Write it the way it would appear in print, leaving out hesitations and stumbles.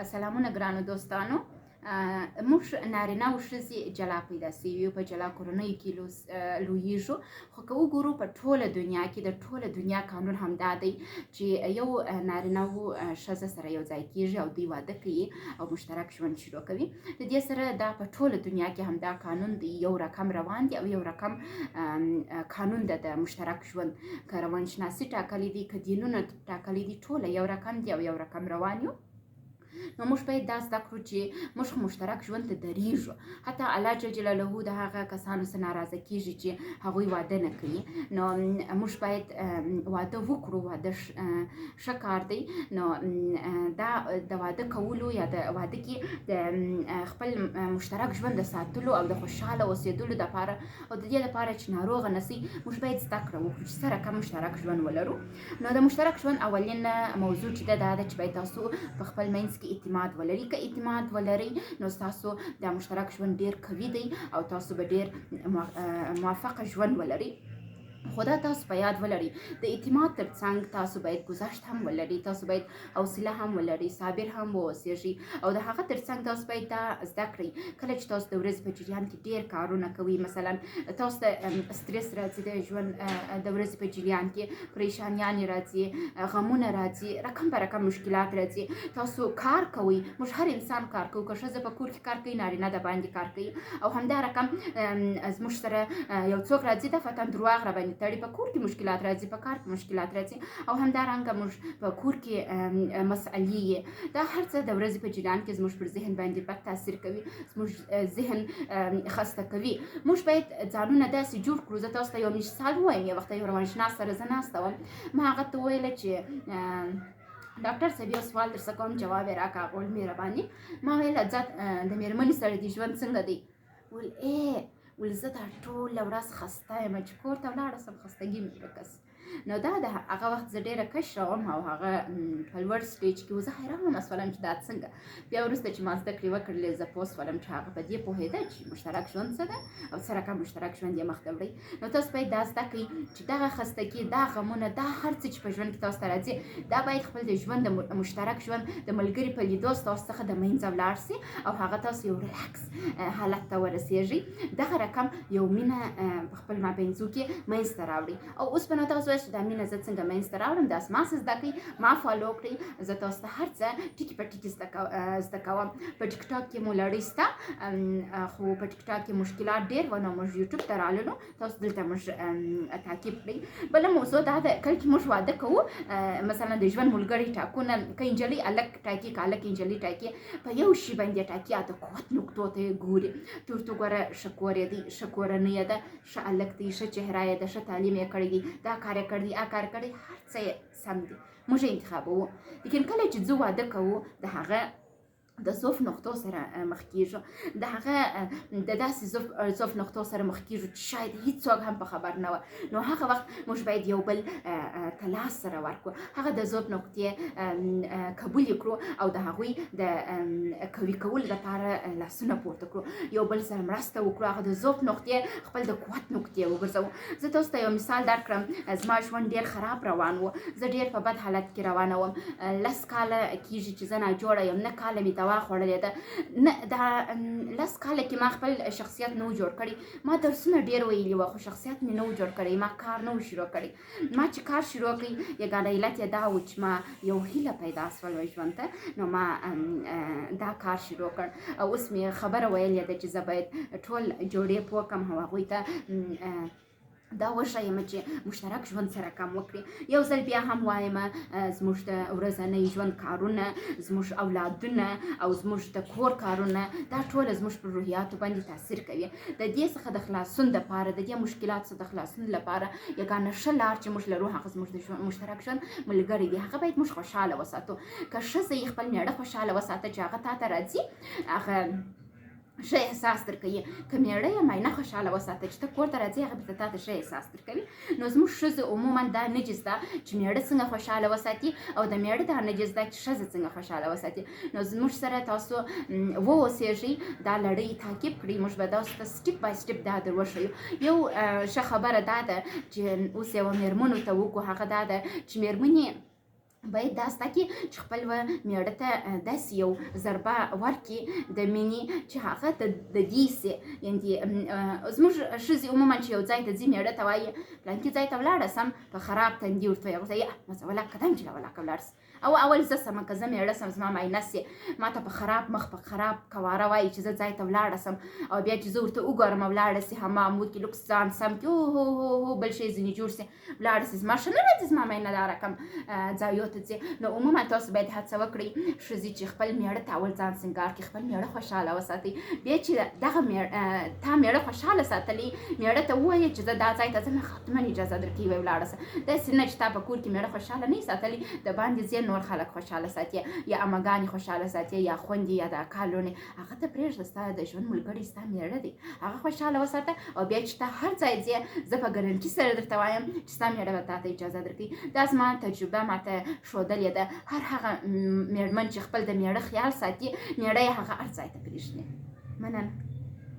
سلامونه ګرانو دوستانو. موږ نارینه او ښځې جلا پیدا سوي په جلا کورنیو کې لویږو، خو که وګورو په ټوله دنیا کې د ټوله دنیا قانون همدا دی چې یو نارینه او ښځه سره یو ځای کیږي او دوی واده کوي او مشترک ژوند شروع کوي. د دې سره دا په ټوله دنیا کې همدا قانون دی، یو رقم روان دی او یو رقم قانون ده د مشترک ژوند. که روانشناسي ټاکلي دي، که دینونه ټاکلي دي، ټوله یو رقم دی او یو رقم روان یو. نو موږ باید دا زده کړو چې موږ مشترک ژوند ته درېږو. حتی الله جل جلاله د هغه کسانو څخه ناراضه کیږي چې هغوی واده نه کوي. نو موږ باید واده وکړو. واده ښه کار دی. نو دا د واده کولو یا د واده کې د خپل مشترک ژوند د ساتلو او د خوشحاله اوسېدلو دپاره او د دې دپاره چې ناروغه نه سي، موږ باید زده کړه وکړو چې څه رقم مشترک ژوند ولرو. نو د مشترک ژوند اولین موضوع چې ده دا ده چې باید تاسو په خپل منځ کې اعتماد ولري. که اعتماد ولري نو تاسو د مشترک ژوند ډیر قوي دی او تاسو به ډیر موفق ژوند ولري. خو دا تاسو په یاد ولرئ، د اعتماد ترڅنګ تاسو باید گذشت هم ولرئ، تاسو باید حوصله هم ولرئ، صابر هم واوسیږئ او د هغه ترڅنګ تاسو باید دا زده کړئ. کله چې تاسو د ورځې په جریان کې ډیر کارونه کوئ، مثلا تاسو ته استرس راځي د ژوند د ورځې په جریان کې، پریشانیانې راځي، غمونه راځي، رقم په رقم مشکلات راځي، تاسو کار کوئ. موږ هر انسان کار کوو، که ښځه په کور کې کار کوي، نارینه د باندې کار کوي. او همدا رقم زموږ سره یو څوک راځي دفعتاً دروغ را باندې تړي، په کور کې مشکلات راځي، په کار کې مشکلات راځي. او همدارنګه موږ په کور کې مسئلې، دا هر څه د ورځې په جریان کې زموږ پر ذهن باندې بد تاثیر کوي، زموږ ذهن خسته کوي. موږ باید ځانونه داسې جوړ کړو. زه تاسو ته یو مثال ووایم. یو وخت یو روانشناس سره زه ناسته وم، ما هغه ته وویله چې ډاکټر صاحب یو سوال درڅخه کوم، جواب یې راکړه. هغه وویل مهرباني. ما ویل د مېرمنې سره دې ژوند څنګه دی؟ ویل زه دا ټوله ورځ خسته یم، چې کور ته ولاړه سم خستګي مې ورکه سي. نو دا د هغه وخت زه ډېره کشره وم او هغه په لوړ سټیج کې و. زه حیرانه شولم چې دا څنګه. بیا وروسته چې ما زده کړې وکړلې، زه پوه شولم چې هغه په دې پوهېده چې مشترک ژوند څه ده او څه رقم مشترک ژوند یې مخته وړئ. نو تاسو باید دا زده کړئ چې دغه خستګي، دا غمونه، دا هر څه چې په ژوند کې تاسو ته راځي، دا باید خپل د ژوند د مشترک ژوند د ملګري په لیدو تاسو څخه د منځه ولاړ سي او هغه تاسو یو ریلکس حالت ته ورسېږئ. دغه رقم یو مینه په خپل مابینځو کې منځته راوړئ. او اوس به نو تاسو وایئ چې دا مینه زه څنګه منځته راوړم؟ داسې ما څه زده کړئ، ما فالو کړئ. زه تاسو ته هر څه ټکي په ټکي زده کوم. په ټیک ټاک کې مو لړۍ شته، خو په ټیک ټاک کې مشکلات ډېر و. نو موږ یوټیوب ته راللو، تاسو دلته موږ تعقیب کړئ. بله موضوع دا ده، کله چې موږ واده کوو، مثلا د ژوند ملګري ټاکونه، که نجلۍ هلک ټاکي، که هلک نجلۍ ټاکي، په یو شي باندې ټاکي، د قوت نقطو ته یې ګوري. ته ورته وګوره ښه کور یې دی، ښه کورنۍ یې ده، ښه هلک دی، ښه چهره یې ده، ښه تعلیم یې کړی دی، دا کار یې کړی دی، هغه کار یې کړی، هر څه یې سم دي، موږ یې انتخابوو. لیکن کله چې ځو واده کوو، د هغه د ضعف نقطو سره مخ کیږو، د هغه د داسې ضعف نقطو سره مخ کیږو چې شاید هیڅوک هم په خبر نه وه. نو هغه وخت موږ باید یو بل ته لاس سره ورکړو، هغه د ضعف نقطې قبول کړو او د هغوی د قوي کولو لپاره لاسونه پورته کړو، یو بل سره مرسته وکړو، هغه د ضعف نقطې خپل د قوت نقطې وګرځوو. زه تاسو ته یو مثال درکړم. زما ژوند ډېر خراب روان و، زه ډېر په بد حالت کې روانه وم. 10 کاله کېږي چې زه ناجوړه یم، 9 کاله مې دوا خوړلې ده. نه، دا 10 کاله کې ما خپل شخصیت نه و جوړ کړی. ما درسونه ډېر ویلي وه، خو شخصیت مې نه و جوړ کړی، ما کار نه و شروع کړی. ما چې کار شروع کړی، یګانه علت یې دا و چې ما یو هیله پیدا شوله ژوند ته. نو ما دا کار شروع کړ او اوس مې خبره ویلې ده چې زه باید ټول جوړې پوه کړم او هغوی ته دا وښیم چې مشترک ژوند سره کم وکړي. یو ځل بیا هم وایم، زموږ د ورځنی ژوند کارونه، زموږ اولادونه او زموږ د کور کارونه، دا ټوله زموږ پر روحیاتو باندې تاثیر کوي. د دې څخه د خلاصون دپاره، د دې مشکلات څخه د خلاصون لپاره یګانه ښه لار چې موږ لرو، هغه زموږ د مشترک ژوند ملګری دی. هغه باید موږ خوشحاله وساتو. که ښځه یې خپل میړه خوشحاله وساته چې هغه تا ته راځي، هغه ښه احساس درکوي. که میړه یې ماینه خوشحاله وساته چې ته کور ته راځې، هغه بېرته تا ته ښه احساس درکوي. نو زموږ ښځو عموما دا نجس ده چې میړه څنګه خوشحاله وساتي، او د میړه دا نجس ده چې ښځه څنګه خوشحاله وساتي. نو زموږ سره تاسو واوسېږئ، دا لړۍ تعقیب کړئ. موږ به تاسو ته سټپ بای سټپ دا در وښیو. یو ښه خبره دا ده چې اوس یوه مېرمنو ته وکړو، هغه دا ده چې مېرمنې باید دا زده کړي چې خپل مېړه ته داسې یو ضربه ورکړي د مینې چې هغه د دې سي یعنې زموږ ښځې عموما چې یو ځای ته ځي مېړه ته وایي پلانکي ځای ته ولاړه سم په خراب تندي ورته وایي ورته یا مزه ولاکه قدم چې راولاکه ولاړ سي او اول زه سمه که زه مېړه سم زما معاینه سي ما ته په خراب مخ په خراب کواره وایي چې زه ځای ته ولاړه سم او بیا چې زه ورته وګورم ولاړه سي حمام وکړي لوکس ځان سم کړي هو بل شی ځینې جوړ سي ولاړه سي زما ښه نه راځي زما معاینه داره کم ځایو ته ځي نو عموما تاسو باید هڅه وکړئ ښځې چې خپل مېړه ته اول ځان سینګار کړي خپل مېړه خوشحاله وساتئ بیا چې دغه تا مېړه خوشحاله ساتلی مېړه ته ووایه چې زه دا ځای ته ځم حتما اجازه درکوي وی ولاړه سه داسې نه چې تا په کور کې مېړه خوشحاله نه ساتلی د باندې ځای نور خلک خوشحاله ساتي یا امګانې خوشحاله ساتي یا خویندې یا د اکا لوڼې هغه ته پرېږده ستا د ژوند ملګری ستا مېړه دی هغه خوشحاله وساته او بیا چې تا هر ځای ځې زه په ګرنټي سره درته وایم چې ستا مېړه به تا ته اجازه درکوي دا زما تجربه ماته ښودلې ده هر هغه مېرمن چې خپل د مېړه خیال ساتي مېړه یې هغه هر ځای ته پرېږدي مننه